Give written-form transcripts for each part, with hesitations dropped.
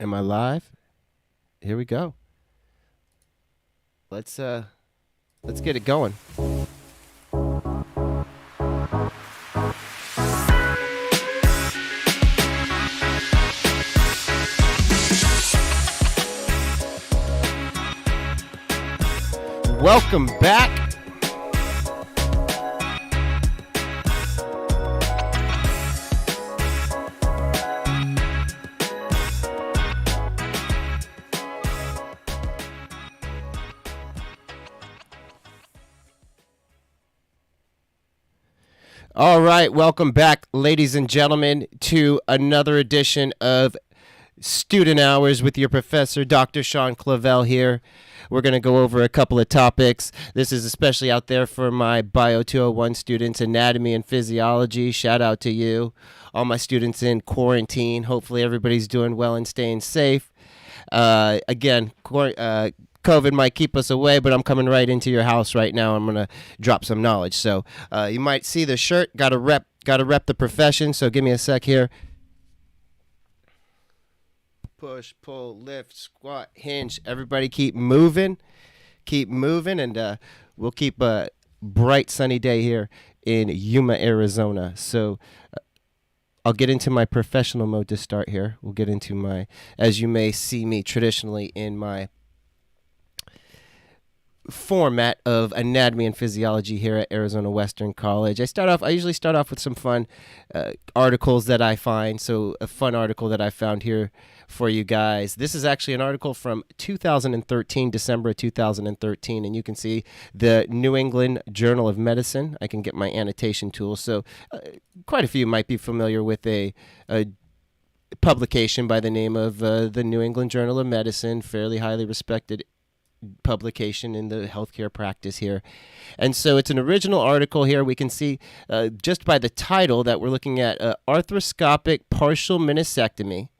Am I live? Here we go. Let's get it going. Welcome back. All right, welcome back, ladies and gentlemen, to another edition of Student Hours with your professor, Dr. Sean Clavell here. We're going to go over a couple of topics. This is especially out there for my Bio 201 students, anatomy and physiology. Shout out to you. All my students in quarantine. Hopefully everybody's doing well and staying safe. Again, COVID might keep us away, but I'm coming right into your house right now. I'm going to drop some knowledge. So you might see the shirt. Got to rep the profession. So give me a sec here. Push, pull, lift, squat, hinge. Everybody keep moving, and we'll keep a bright sunny day here in Yuma, Arizona. So I'll get into my professional mode to start here. We'll get into my, as you may see me traditionally in my format of anatomy and physiology here at Arizona Western College. I usually start off with some fun articles that I find. So a fun article that I found here for you guys. This is actually an article from 2013, December of 2013, and you can see the New England Journal of Medicine. I can get my annotation tool. So quite a few might be familiar with a publication by the name of the New England Journal of Medicine, fairly highly respected publication in the healthcare practice here. And so it's an original article here. We can see just by the title that we're looking at arthroscopic partial meniscectomy.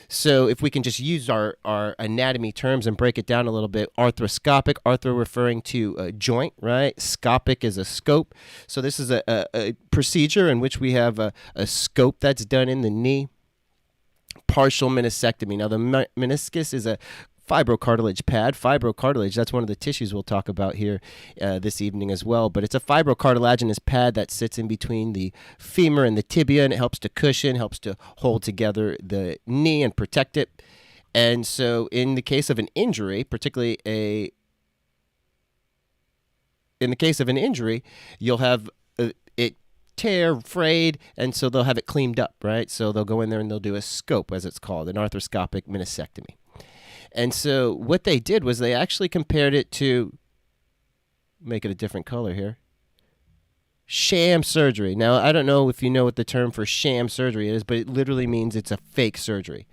So if we can just use our anatomy terms and break it down a little bit, arthroscopic, arthro referring to a joint, right? Scopic is a scope. So this is a procedure in which we have a scope that's done in the knee. Partial meniscectomy. Now the meniscus is a fibrocartilage pad. Fibrocartilage, that's one of the tissues we'll talk about here this evening as well. But it's a fibrocartilaginous pad that sits in between the femur and the tibia, and it helps to cushion, helps to hold together the knee and protect it. And so in the case of an injury, particularly you'll have it tear, frayed, and so they'll have it cleaned up, right? So they'll go in there and they'll do a scope, as it's called, an arthroscopic meniscectomy. And so what they did was they actually compared it to, make it a different color here, sham surgery. Now, I don't know if you know what the term for sham surgery is, but it literally means it's a fake surgery.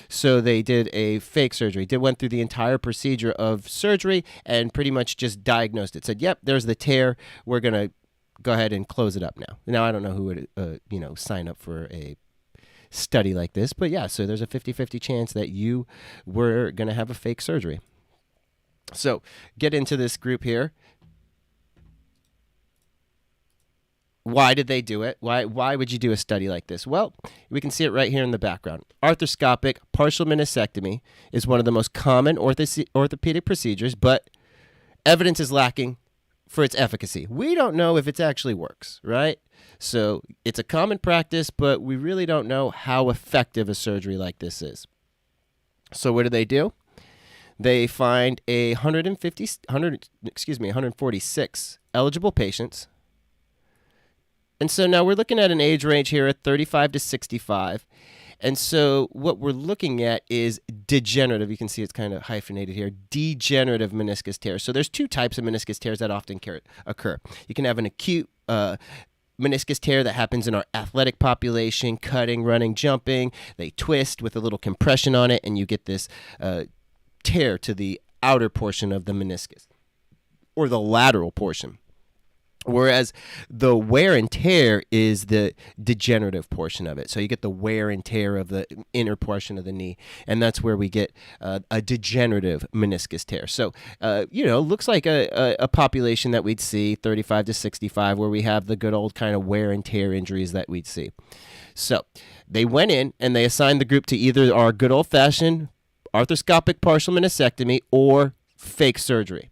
So they did a fake surgery. They went through the entire procedure of surgery and pretty much just diagnosed it. Said, yep, there's the tear. We're going to go ahead and close it up now. Now, I don't know who would sign up for a study like this, but yeah, so there's a 50-50 chance that you were going to have a fake surgery. So get into this group here. Why did they do it? Why would you do a study like this? Well, we can see it right here in the background. Arthroscopic partial meniscectomy is one of the most common orthopedic procedures, but evidence is lacking for its efficacy. We don't know if it actually works, right? So it's a common practice, but we really don't know how effective a surgery like this is. So what do? They find 146 eligible patients. And so now we're looking at an age range here at 35 to 65. And so what we're looking at is degenerative. You can see it's kind of hyphenated here. Degenerative meniscus tears. So there's two types of meniscus tears that often occur. You can have an acute meniscus tear that happens in our athletic population, cutting, running, jumping. They twist with a little compression on it, and you get this tear to the outer portion of the meniscus, or the lateral portion. Whereas the wear and tear is the degenerative portion of it. So you get the wear and tear of the inner portion of the knee, and that's where we get a degenerative meniscus tear. So, looks like a population that we'd see, 35 to 65, where we have the good old kind of wear and tear injuries that we'd see. So they went in and they assigned the group to either our good old-fashioned arthroscopic partial meniscectomy or fake surgery.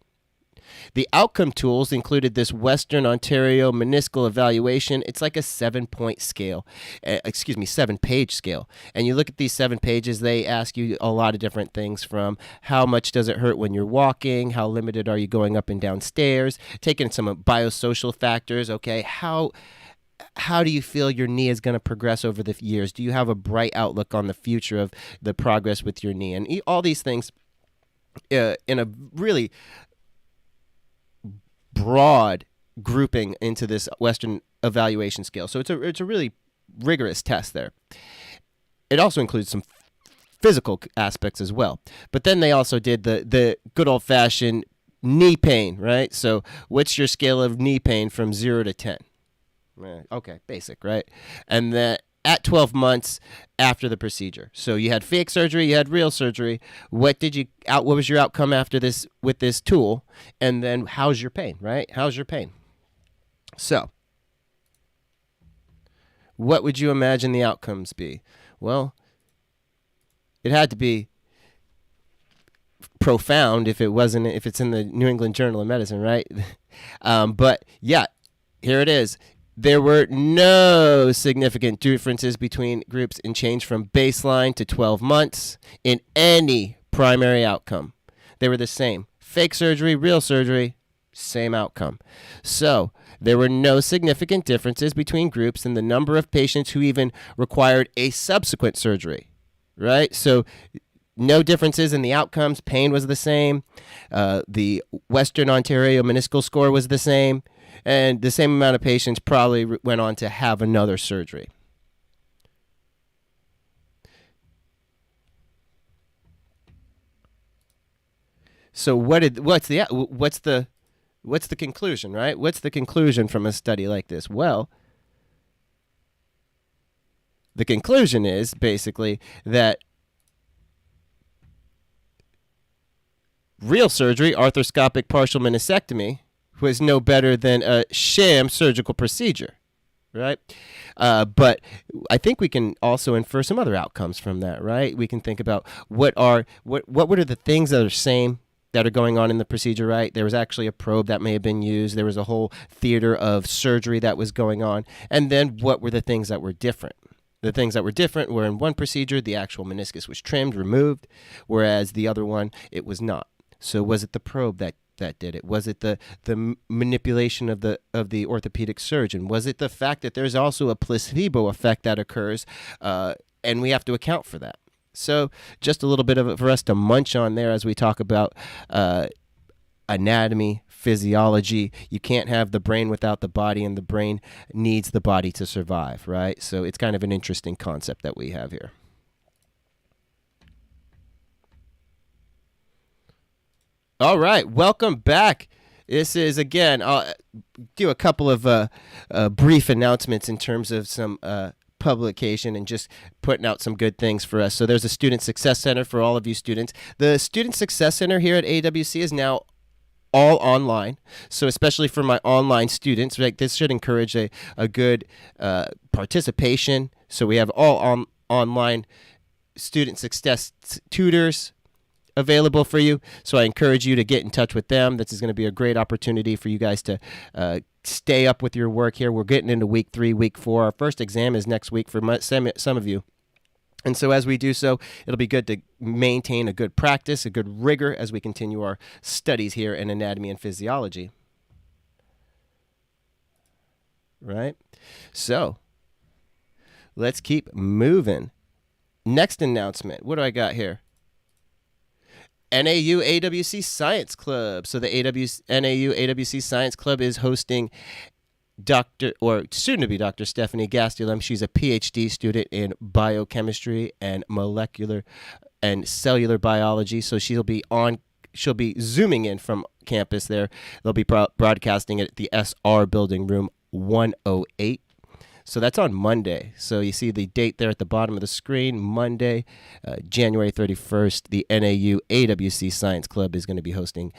The outcome tools included this Western Ontario meniscal evaluation. It's like a 7-point scale, 7-page scale. And you look at these 7 pages, they ask you a lot of different things, from how much does it hurt when you're walking, how limited are you going up and down stairs, taking some biosocial factors, okay, how do you feel your knee is going to progress over the years? Do you have a bright outlook on the future of the progress with your knee? And all these things in a really broad grouping into this Western evaluation scale. So it's a really rigorous test there. It also includes some physical aspects as well. But then they also did the good old-fashioned knee pain, right? So what's your scale of knee pain from 0 to 10? Okay, basic, right? And then at 12 months after the procedure. So you had fake surgery, you had real surgery. What was your outcome after this with this tool? And then how's your pain, right? How's your pain? So what would you imagine the outcomes be? Well, it had to be profound if it's in the New England Journal of Medicine, right? But yeah, here it is. There were no significant differences between groups in change from baseline to 12 months in any primary outcome. They were the same. Fake surgery, real surgery, same outcome. So there were no significant differences between groups in the number of patients who even required a subsequent surgery, right? So no differences in the outcomes. Pain was the same. The Western Ontario meniscal score was the same. And the same amount of patients probably went on to have another surgery. So what's the conclusion, right? What's the conclusion from a study like this? Well, the conclusion is basically that real surgery, arthroscopic partial meniscectomy, was no better than a sham surgical procedure, right? But I think we can also infer some other outcomes from that, right? We can think about what are the things that are same that are going on in the procedure, right? There was actually a probe that may have been used. There was a whole theater of surgery that was going on. And then what were the things that were different? The things that were different were in one procedure, the actual meniscus was trimmed, removed, whereas the other one, it was not. So was it the probe that did it? Was it the manipulation of the orthopedic surgeon? Was it the fact that there's also a placebo effect that occurs, and we have to account for that? So just a little bit of it for us to munch on there as we talk about anatomy, physiology. You can't have the brain without the body, and the brain needs the body to survive, right? So it's kind of an interesting concept that we have here. All right, welcome back. This is, again, I'll do a couple of brief announcements in terms of some publication and just putting out some good things for us. So there's a Student Success Center for all of you students. The Student Success Center here at AWC is now all online. So especially for my online students, like, this should encourage a good participation. So we have all online student success tutors available for you. So I encourage you to get in touch with them. This is going to be a great opportunity for you guys to stay up with your work here. We're getting into week 3, week 4. Our first exam is next week for some of you. And so as we do so, it'll be good to maintain a good practice, a good rigor as we continue our studies here in anatomy and physiology. Right? So let's keep moving. Next announcement. What do I got here? NAU AWC Science Club. So the NAU AWC Science Club is hosting soon-to-be Dr. Stephanie Gastelum. She's a PhD student in biochemistry and molecular and cellular biology. So she'll be zooming in from campus there. They'll be broadcasting it at the SR Building, room 108. So that's on Monday. So you see the date there at the bottom of the screen, Monday, January 31st. The NAU AWC Science Club is going to be hosting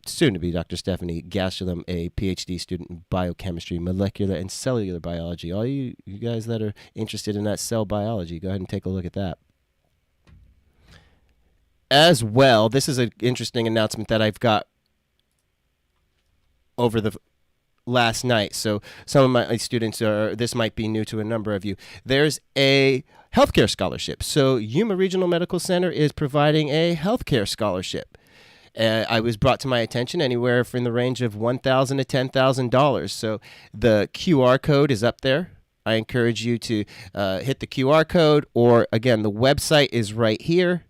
soon to be Dr. Stephanie Gastelum, a PhD student in biochemistry, molecular and cellular biology. All you guys that are interested in that cell biology, go ahead and take a look at that. As well, this is an interesting announcement that I've got over the last night. So some of my students this might be new to a number of you. There's a healthcare scholarship. So Yuma Regional Medical Center is providing a healthcare scholarship. I was brought to my attention anywhere from the range of $1,000 to $10,000. So the QR code is up there. I encourage you to hit the QR code, or again, the website is right here.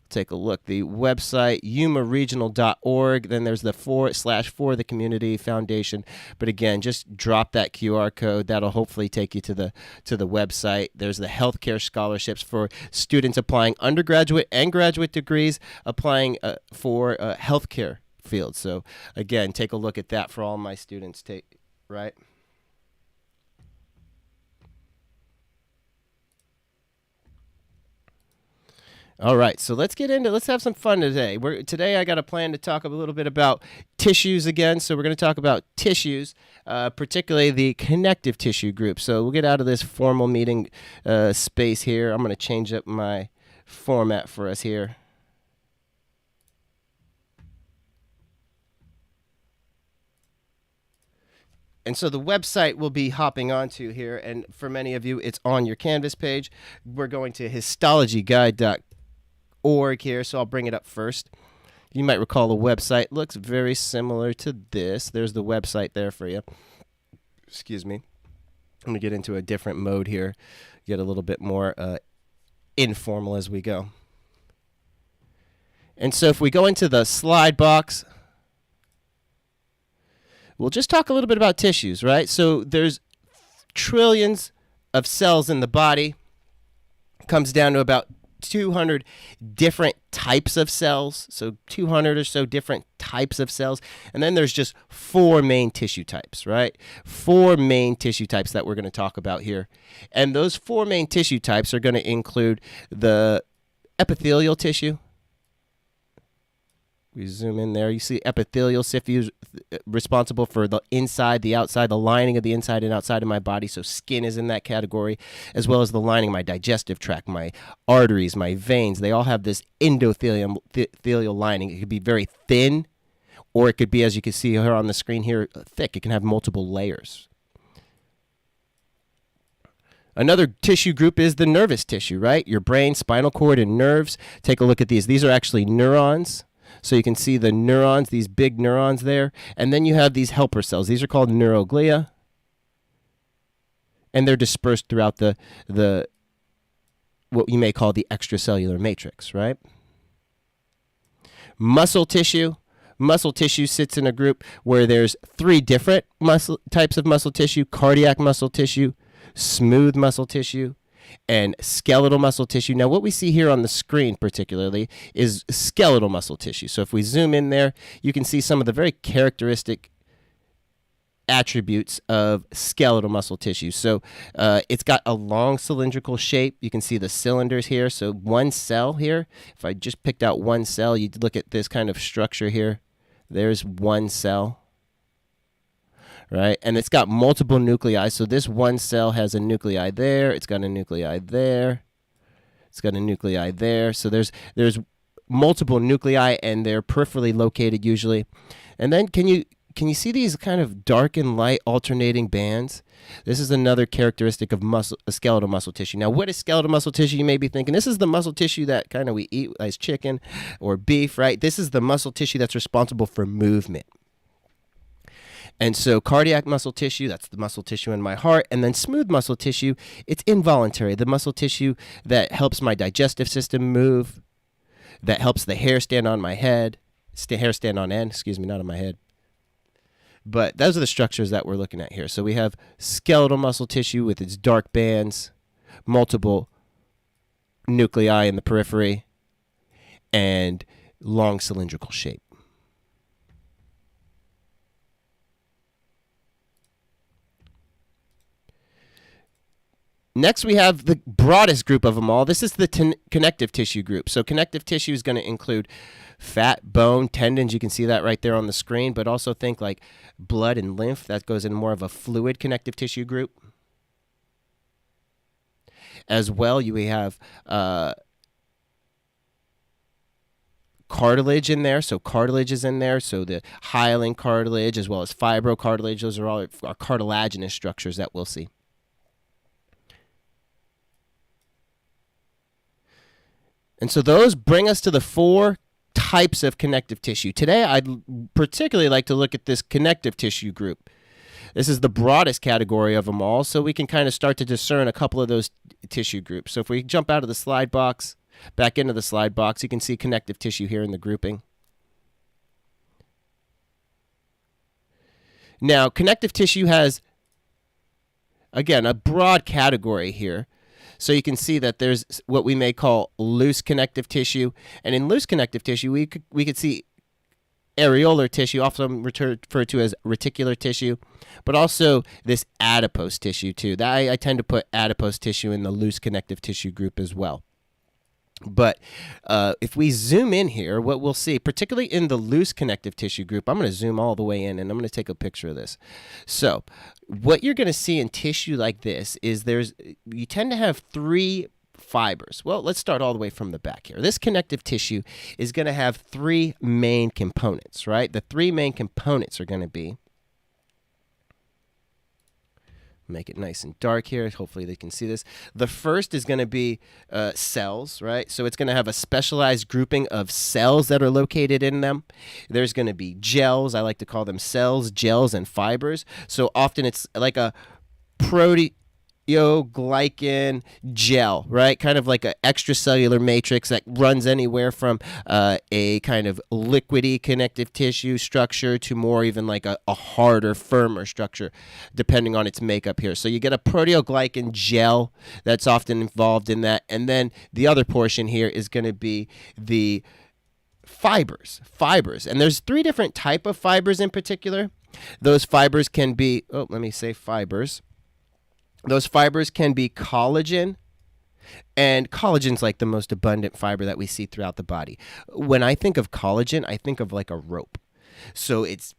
Take a look. The website, yumaregional.org. Then there's the /for the Community Foundation. But again, just drop that QR code. That'll hopefully take you to the website. There's the healthcare scholarships for students applying undergraduate and graduate degrees, applying for healthcare fields. So again, take a look at that for all my students. Right. All right, so let's have some fun today. Today I got a plan to talk a little bit about tissues again. So we're going to talk about tissues, particularly the connective tissue group. So we'll get out of this formal meeting space here. I'm going to change up my format for us here. And so the website we'll be hopping onto here, and for many of you, it's on your Canvas page. We're going to histologyguide.org here, so I'll bring it up first. You might recall the website looks very similar to this. There's the website there for you. Excuse me. I'm going to get into a different mode here, get a little bit more informal as we go. And so if we go into the slide box, we'll just talk a little bit about tissues, right? So there's trillions of cells in the body. Comes down to about 200 different types of cells, so 200 or so different types of cells. And then there's just 4 main tissue types, right? 4 main tissue types that we're going to talk about here. And those 4 main tissue types are going to include the epithelial tissue. We zoom in there. You see epithelial tissue responsible for the inside, the outside, the lining of the inside and outside of my body. So skin is in that category, as well as the lining of my digestive tract, my arteries, my veins. They all have this endothelial lining. It could be very thin, or it could be, as you can see here on the screen here, thick. It can have multiple layers. Another tissue group is the nervous tissue, right? Your brain, spinal cord, and nerves. Take a look at these. These are actually neurons. So you can see the neurons, these big neurons there. And then you have these helper cells. These are called neuroglia. And they're dispersed throughout the what you may call the extracellular matrix, right? Muscle tissue. Muscle tissue sits in a group where there's 3 different types of muscle tissue: cardiac muscle tissue, smooth muscle tissue, and skeletal muscle tissue. Now, what we see here on the screen particularly is skeletal muscle tissue. So if we zoom in there, you can see some of the very characteristic attributes of skeletal muscle tissue. So it's got a long cylindrical shape. You can see the cylinders here. So one cell here, if I just picked out one cell, you'd look at this kind of structure here. There's one cell. Right? And it's got multiple nuclei. So this one cell has a nuclei there. It's got a nuclei there. It's got a nuclei there. So there's multiple nuclei, and they're peripherally located usually. And then can you see these kind of dark and light alternating bands? This is another characteristic of skeletal muscle tissue. Now, what is skeletal muscle tissue? You may be thinking, this is the muscle tissue that kind of we eat as chicken or beef, right? This is the muscle tissue that's responsible for movement. And so cardiac muscle tissue, that's the muscle tissue in my heart. And then smooth muscle tissue, it's involuntary. The muscle tissue that helps my digestive system move, that helps the hair stand on my head, hair stand on end, not on my head. But those are the structures that we're looking at here. So we have skeletal muscle tissue with its dark bands, multiple nuclei in the periphery, and long cylindrical shape. Next, we have the broadest group of them all. This is the connective tissue group. So connective tissue is going to include fat, bone, tendons. You can see that right there on the screen, but also think like blood and lymph. That goes in more of a fluid connective tissue group. As well, you have cartilage in there. So cartilage is in there. So the hyaline cartilage as well as fibrocartilage. Those are all our cartilaginous structures that we'll see. And so those bring us to the 4 types of connective tissue. Today, I'd particularly like to look at this connective tissue group. This is the broadest category of them all, so we can kind of start to discern a couple of those tissue groups. So if we jump out of the slide box, back into the slide box, you can see connective tissue here in the grouping. Now, connective tissue has, again, a broad category here. So you can see that there's what we may call loose connective tissue. And in loose connective tissue, we could see areolar tissue, often referred to as reticular tissue, but also this adipose tissue too. I tend to put adipose tissue in the loose connective tissue group as well. But if we zoom in here, what we'll see, particularly in the loose connective tissue group, I'm going to zoom all the way in and I'm going to take a picture of this. So what you're going to see in tissue like this is you tend to have 3 fibers. Well, let's start all the way from the back here. This connective tissue is going to have 3 main components, right? The 3 main components are going to be, make it nice and dark here. Hopefully they can see this. The first is going to be cells, right? So it's going to have a specialized grouping of cells that are located in them. There's going to be gels. I like to call them cells, gels, and fibers. So often it's like a proteoglycan gel, right? Kind of like an extracellular matrix that runs anywhere from a kind of liquidy connective tissue structure to more even like a harder, firmer structure, depending on its makeup here. So you get a proteoglycan gel that's often involved in that. And then the other portion here is going to be the fibers. And there's 3 different type of fibers in particular. Those fibers can be, fibers. Those fibers can be collagen, and collagen's like the most abundant fiber that we see throughout the body. When I think of collagen, I think of like a rope. So it's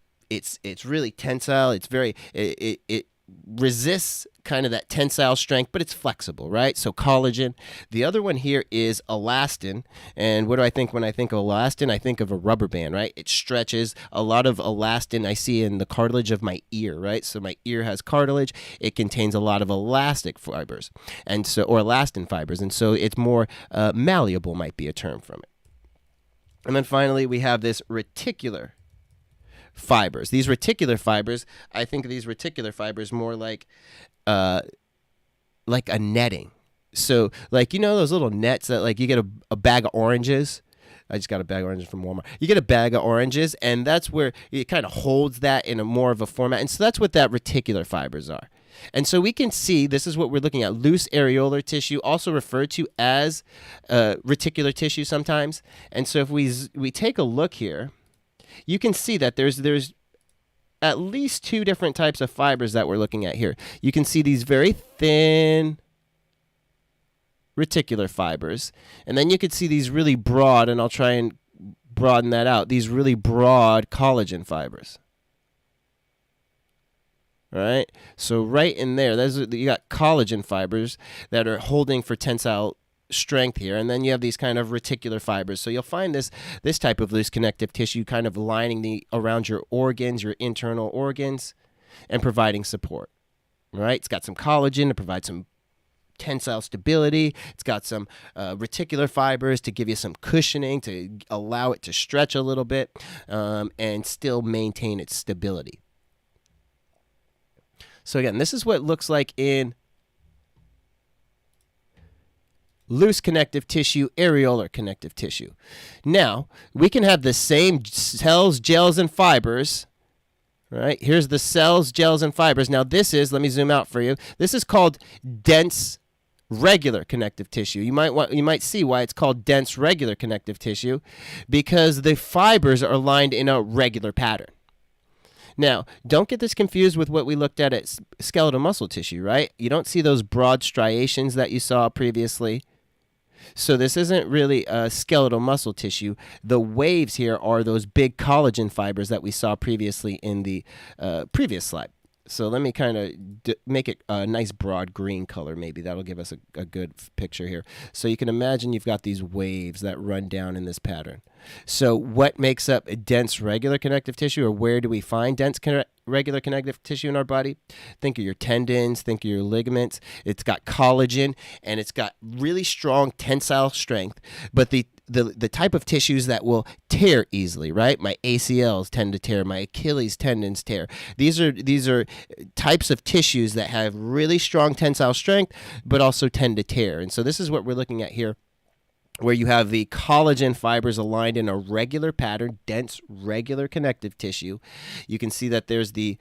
really tensile. It's very it resists kind of that tensile strength, but it's flexible, right? So collagen. The other one here is elastin. And what do I think when I think of elastin? I think of a rubber band, right? It stretches. A lot of elastin I see in the cartilage of my ear, right? So my ear has cartilage. It contains a lot of elastic fibers, and so, or elastin fibers. And so it's more malleable, might be a term from it. And then finally, we have this reticular fibers. These reticular fibers, I think of these reticular fibers more like a netting. So like, you know, those little nets that like you get a bag of oranges. I just got a bag of oranges from Walmart. You get a bag of oranges, and that's where it kind of holds that in a more of a format. And so that's what that reticular fibers are. And so we can see, this is what we're looking at, loose areolar tissue, also referred to as reticular tissue sometimes. And so if we take a look here, you can see that there's at least 2 different types of fibers that we're looking at here. You can see these very thin reticular fibers, and then you could see these really broad, and I'll try and broaden that out, these really broad collagen fibers. All right? So right in there, you got collagen fibers that are holding for tensile strength here, and then you have these kind of reticular fibers. So you'll find this type of loose connective tissue kind of lining around your organs, your internal organs, and providing support. All right, it's got some collagen to provide some tensile stability. It's got some reticular fibers to give you some cushioning, to allow it to stretch a little bit, and still maintain its stability. So again, this is what it looks like in loose connective tissue, areolar connective tissue. Now, we can have the same cells, gels, and fibers. Right? Here's the cells, gels, and fibers. Now, let me zoom out for you. This is called dense regular connective tissue. You might see why it's called dense regular connective tissue, because the fibers are lined in a regular pattern. Now, don't get this confused with what we looked at skeletal muscle tissue, right? You don't see those broad striations that you saw previously. So this isn't really skeletal muscle tissue. The waves here are those big collagen fibers that we saw previously in the previous slide. So let me kind of make it a nice broad green color. Maybe that'll give us a good picture here. So you can imagine you've got these waves that run down in this pattern. So what makes up dense regular connective tissue, or where do we find dense regular connective tissue in our body? Think of your tendons, think of your ligaments. It's got collagen, and it's got really strong tensile strength. But the type of tissues that will tear easily, right? My ACLs tend to tear, my Achilles tendons tear. These are types of tissues that have really strong tensile strength, but also tend to tear. And so this is what we're looking at here, where you have the collagen fibers aligned in a regular pattern, dense, regular connective tissue. You can see that there's the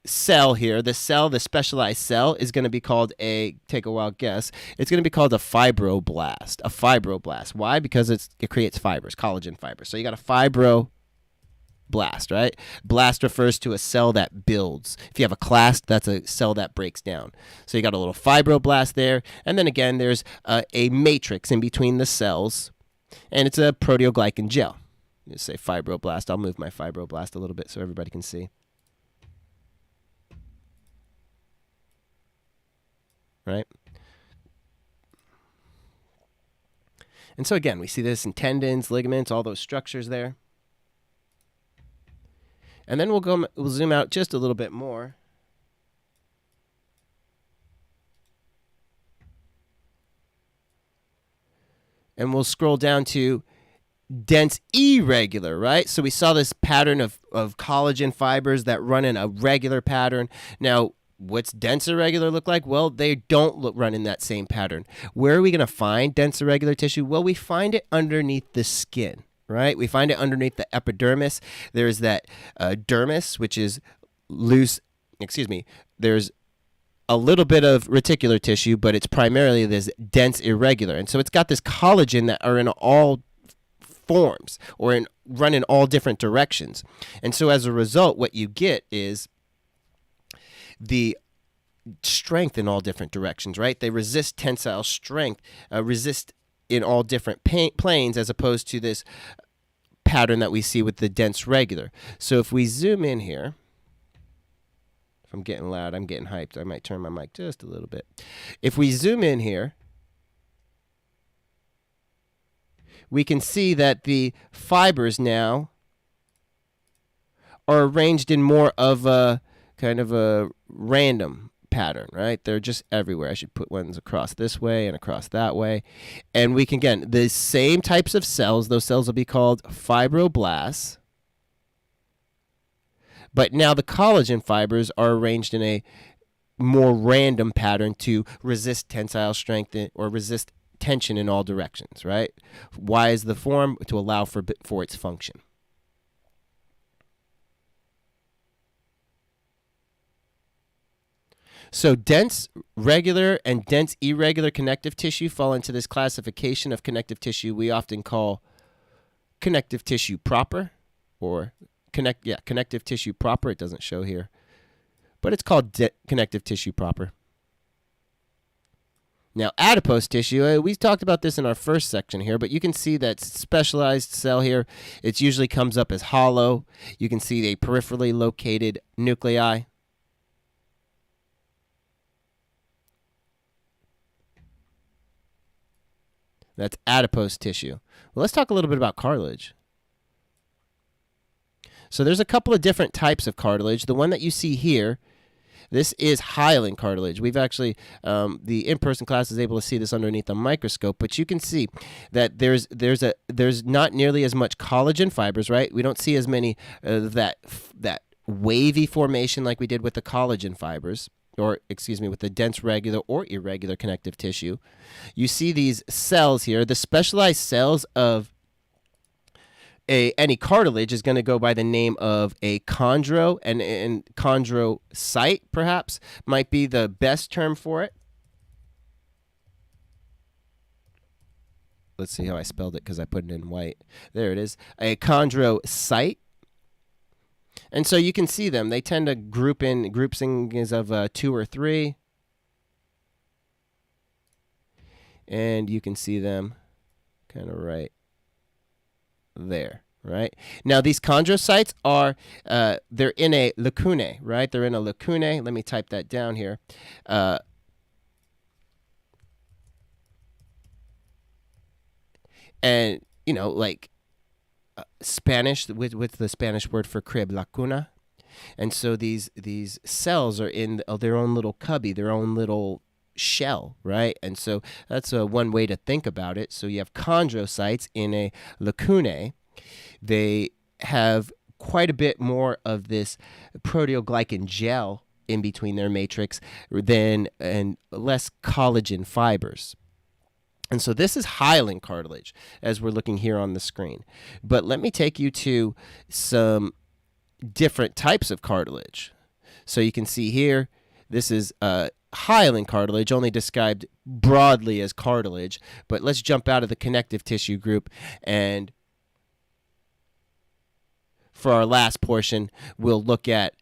cell here. The specialized cell, is going to be called take a wild guess, it's going to be called a fibroblast. A fibroblast. Why? Because it creates fibers, collagen fibers. So you got a fibroblast, right? Blast refers to a cell that builds. If you have a clast, that's a cell that breaks down. So you got a little fibroblast there. And then again, there's a matrix in between the cells, and it's a proteoglycan gel. You say fibroblast. I'll move my fibroblast a little bit so everybody can see. Right? And so again, we see this in tendons, ligaments, all those structures there. And then we'll zoom out just a little bit more. And we'll scroll down to dense irregular, right? So we saw this pattern of collagen fibers that run in a regular pattern. Now, what's dense irregular look like? Well, they don't run in that same pattern. Where are we going to find dense irregular tissue? Well, we find it underneath the skin, right? We find it underneath the epidermis. There's that dermis, which is loose. There's a little bit of reticular tissue, but it's primarily this dense irregular. And so it's got this collagen that are in all forms, or run in all different directions. And so as a result, what you get is the strength in all different directions, right? They resist tensile strength, resist in all different planes, as opposed to this pattern that we see with the dense regular. So if we zoom in here, if I'm getting loud, I'm getting hyped, I might turn my mic just a little bit. If we zoom in here, we can see that the fibers now are arranged in more of a kind of a random pattern, right? They're just everywhere. I should put ones across this way and across that way. And we can, again, the same types of cells, those cells will be called fibroblasts. But now the collagen fibers are arranged in a more random pattern to resist tensile strength or resist tension in all directions, right? Why is the form? To allow for its function. So dense regular and dense irregular connective tissue fall into this classification of connective tissue we often call connective tissue proper, or connective tissue proper. It doesn't show here, but it's called connective tissue proper. Now, adipose tissue, we talked about this in our first section here, but you can see that specialized cell here, it usually comes up as hollow. You can see a peripherally located nuclei. That's adipose tissue. Well, let's talk a little bit about cartilage. So there's a couple of different types of cartilage. The one that you see here, this is hyaline cartilage. We've actually, the in-person class is able to see this underneath a microscope, but you can see that there's not nearly as much collagen fibers, right? We don't see as many that wavy formation like we did with the collagen fibers, with the dense regular or irregular connective tissue. You see these cells here. The specialized cells of any cartilage is going to go by the name of a chondro, and chondrocyte, perhaps, might be the best term for it. Let's see how I spelled it because I put it in white. There it is. A chondrocyte. And so you can see them. They tend to group in groupings of 2 or 3. And you can see them kind of right there, right? Now, these chondrocytes are, they're in a lacunae, right? They're in a lacunae. Let me type that down here. And, you know, like Spanish, with the Spanish word for crib, lacuna. And so these cells are in their own little cubby, their own little shell, right? And so that's one way to think about it. So you have chondrocytes in a lacunae. They have quite a bit more of this proteoglycan gel in between their matrix and less collagen fibers. And so this is hyaline cartilage, as we're looking here on the screen. But let me take you to some different types of cartilage. So you can see here, this is hyaline cartilage, only described broadly as cartilage. But let's jump out of the connective tissue group, and for our last portion, we'll look at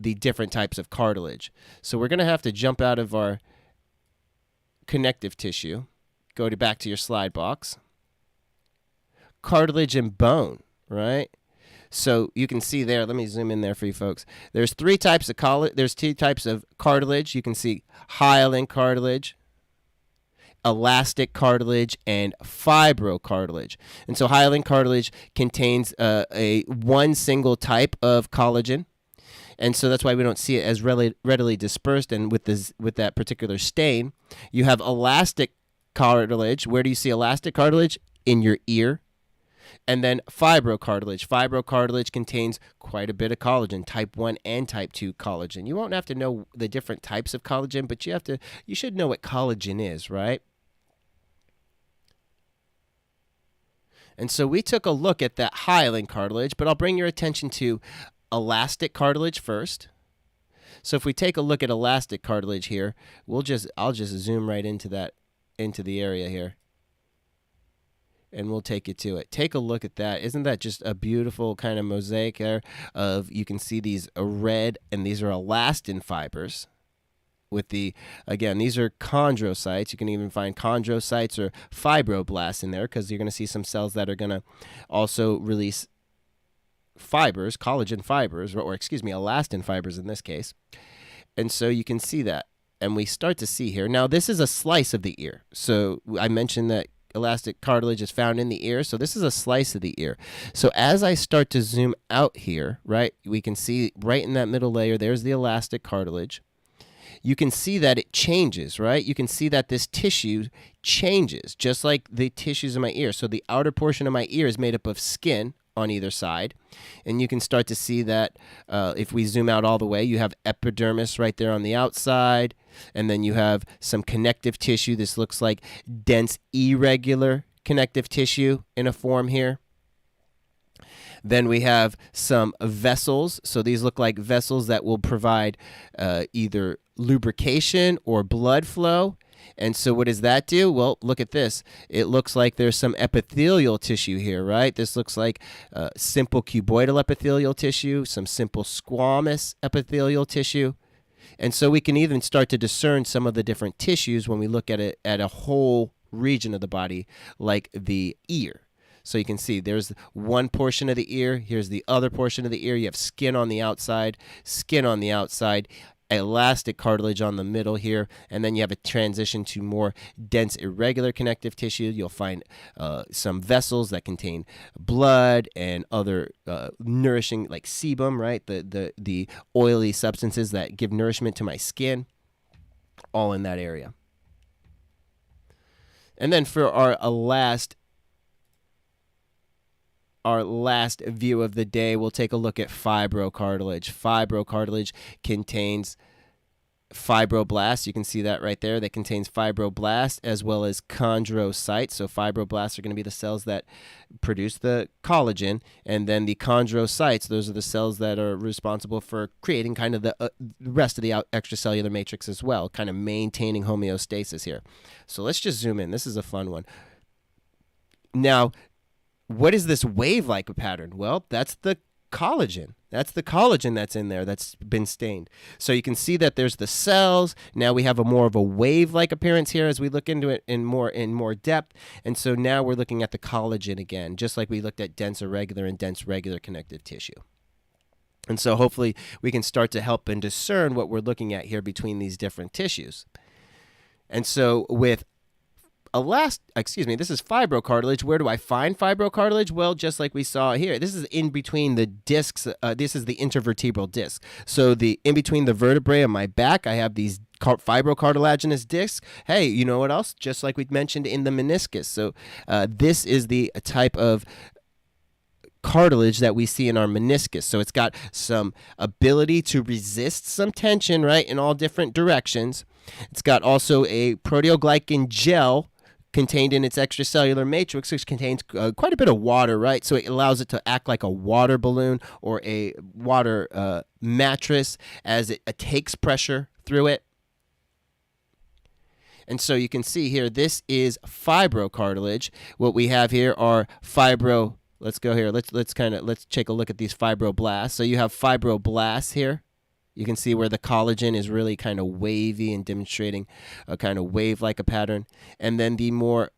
the different types of cartilage. So we're going to have to jump out of our connective tissue, back to your slide box. Cartilage and bone, right? So you can see there, let me zoom in there for you folks. There's 3 types of there's 2 types of cartilage. You can see hyaline cartilage, elastic cartilage, and fibrocartilage. And so hyaline cartilage contains one single type of collagen. And so that's why we don't see it as readily dispersed. And with that particular stain, you have elastic cartilage. Where do you see elastic cartilage? In your ear. And then fibrocartilage. Fibrocartilage contains quite a bit of collagen, type 1 and type 2 collagen. You won't have to know the different types of collagen, but you should know what collagen is, right? And so we took a look at that hyaline cartilage, but I'll bring your attention to elastic cartilage first. So if we take a look at elastic cartilage here, I'll just zoom right into the area here, and we'll take you to it. Take a look at that. Isn't that just a beautiful kind of mosaic there you can see these red, and these are elastin fibers. Again, these are chondrocytes. You can even find chondrocytes or fibroblasts in there, because you're going to see some cells that are going to also release fibers, collagen fibers, or elastin fibers in this case. And so you can see that. And we start to see here. Now, this is a slice of the ear. So I mentioned that elastic cartilage is found in the ear. So this is a slice of the ear. So as I start to zoom out here, right, we can see right in that middle layer, there's the elastic cartilage. You can see that it changes, right? You can see that this tissue changes, just like the tissues in my ear. So the outer portion of my ear is made up of skin on either side. And you can start to see that if we zoom out all the way, you have epidermis right there on the outside. And then you have some connective tissue. This looks like dense, irregular connective tissue in a form here. Then we have some vessels. So these look like vessels that will provide either lubrication or blood flow. And so what does that do? Well, look at this. It looks like there's some epithelial tissue here, right? This looks like simple cuboidal epithelial tissue, some simple squamous epithelial tissue. And so we can even start to discern some of the different tissues when we look at it at a whole region of the body, like the ear. So you can see there's one portion of the ear. Here's the other portion of the ear. You have skin on the outside, elastic cartilage on the middle here, and then you have a transition to more dense, irregular connective tissue. You'll find some vessels that contain blood and other nourishing, like sebum, right? The oily substances that give nourishment to my skin, all in that area. And then for our last view of the day, we'll take a look at fibrocartilage. Fibrocartilage contains fibroblasts. You can see that right there. That contains fibroblasts as well as chondrocytes. So fibroblasts are going to be the cells that produce the collagen, and then the chondrocytes, those are the cells that are responsible for creating kind of the rest of the extracellular matrix as well, kind of maintaining homeostasis here. So let's just zoom in. This is a fun one. Now, what is this wave-like pattern? Well, that's the collagen. That's the collagen that's in there that's been stained. So you can see that there's the cells. Now we have a more of a wave-like appearance here as we look into it in more depth. And so now we're looking at the collagen again, just like we looked at dense irregular and dense regular connective tissue. And so hopefully we can start to help and discern what we're looking at here between these different tissues. And so with this is fibrocartilage. Where do I find fibrocartilage? Well, just like we saw here, this is in between the discs. This is the intervertebral disc. So in between the vertebrae on my back, I have these fibrocartilaginous discs. Hey, you know what else? Just like we mentioned in the meniscus. So this is the type of cartilage that we see in our meniscus. So it's got some ability to resist some tension, right, in all different directions. It's got also a proteoglycan gel contained in its extracellular matrix, which contains quite a bit of water, right? So it allows it to act like a water balloon or a water mattress as it takes pressure through it. And so you can see here, this is fibrocartilage. What we have here are let's go here. Let's take a look at these fibroblasts. So you have fibroblasts here. You can see where the collagen is really kind of wavy and demonstrating a kind of wave-like a pattern. And then the more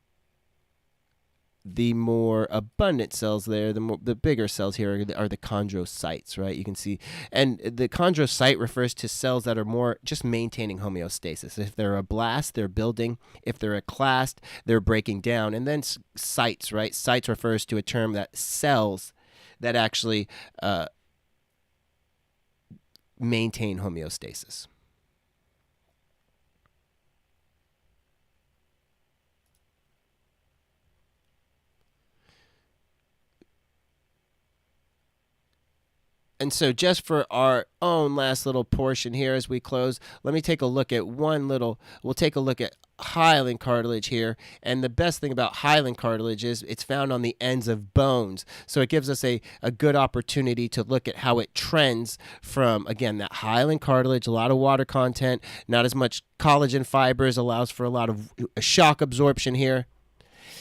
abundant cells there, the bigger cells here are the chondrocytes, right? You can see, and the chondrocyte refers to cells that are more just maintaining homeostasis. If they're a blast, they're building. If they're a clast, they're breaking down. And then cytes, right? Cytes refers to a term that cells that actually maintain homeostasis. And so just for our own last little portion here as we close, let me take a look at we'll take a look at hyaline cartilage here. And the best thing about hyaline cartilage is it's found on the ends of bones. So it gives us a good opportunity to look at how it trends from, again, that hyaline cartilage, a lot of water content, not as much collagen fibers, allows for a lot of shock absorption here.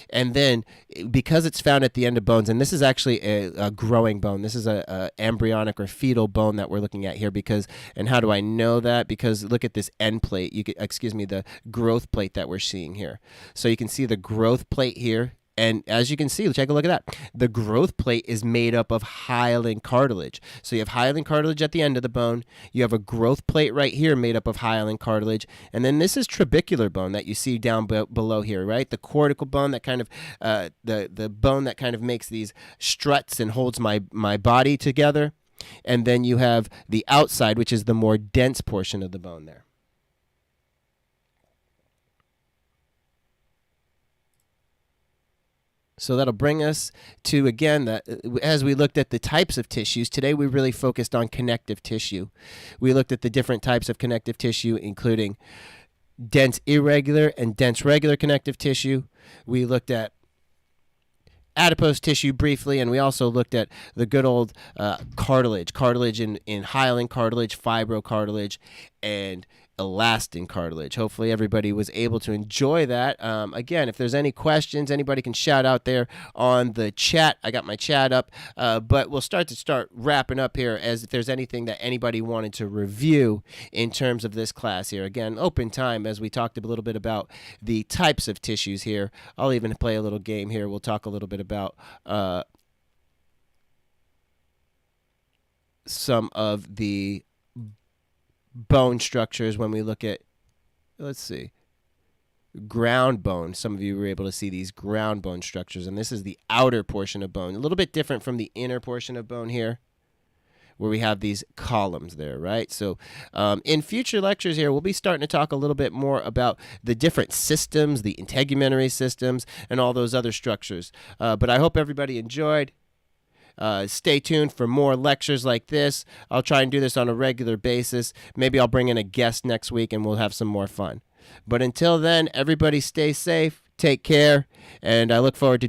And then because it's found at the end of bones, and this is actually a growing bone. This is a embryonic or fetal bone that we're looking at here and how do I know that? Because look at this end plate. The growth plate that we're seeing here. So you can see the growth plate here. And as you can see, take a look at that. The growth plate is made up of hyaline cartilage. So you have hyaline cartilage at the end of the bone. You have a growth plate right here made up of hyaline cartilage. And then this is trabecular bone that you see down below here, right? The cortical bone that kind of, the bone that kind of makes these struts and holds my body together. And then you have the outside, which is the more dense portion of the bone there. So that'll bring us to, again, as we looked at the types of tissues, today we really focused on connective tissue. We looked at the different types of connective tissue, including dense irregular and dense regular connective tissue. We looked at adipose tissue briefly, and we also looked at the good old cartilage in hyaline cartilage, fibrocartilage, and elastin cartilage. Hopefully everybody was able to enjoy that. Again, if there's any questions, anybody can shout out there on the chat. I got my chat up, but we'll start wrapping up here as if there's anything that anybody wanted to review in terms of this class here. Again, open time as we talked a little bit about the types of tissues here. I'll even play a little game here. We'll talk a little bit about some of the bone structures when we look at, let's see, ground bone. Some of you were able to see these ground bone structures, and this is the outer portion of bone. A little bit different from the inner portion of bone here, where we have these columns there, right? So in future lectures here, we'll be starting to talk a little bit more about the different systems, the integumentary systems, and all those other structures. But I hope everybody enjoyed. Stay tuned for more lectures like this. I'll try and do this on a regular basis. Maybe I'll bring in a guest next week and we'll have some more fun. But until then, everybody stay safe, take care, and I look forward to